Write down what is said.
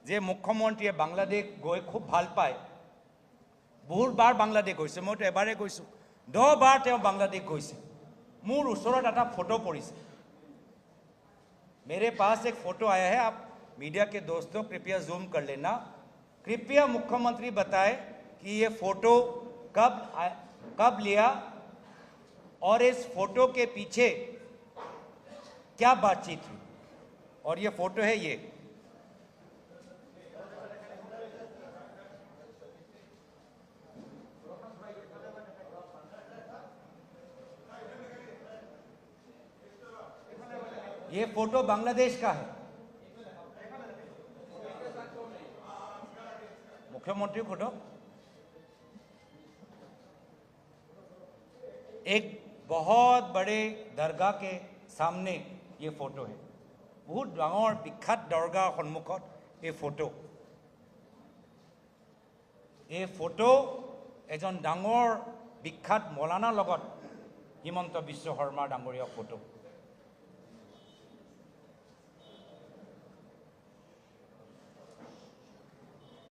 যে মুখ্যমন্ত্ৰীয়ে বাংলাদেশ গৈ খুব ভাল পায়, বহুতবাৰ বাংলাদেশ গৈছে, মইতো এবাৰে গৈছোঁ, 10 বাৰ তেওঁ বাংলাদেশ গৈছে। মোৰ ওচৰত এটা ফটো পৰিছে। मेरे पास एक फोटो आया है, आप मीडिया के दोस्तों कृपया जूम कर लेना। कृपया मुख्यमंत्री बताए कि ये फोटो कब लिया और इस फोटो के पीछे क्या बातचीत हुई। और ये फोटो है ये फोटो बांग्लादेश का है। मुख्यमंत्री फोटो, एक बहुत बड़े दरगाह के सामने ये फोटो है। बहुत डांगर विख्यात दरगाह सन्मुखत ये फोटो एजन डांगर विख्यात मौलाना लगत हिमंत बिश्व शर्मा डांगरिया फोटो।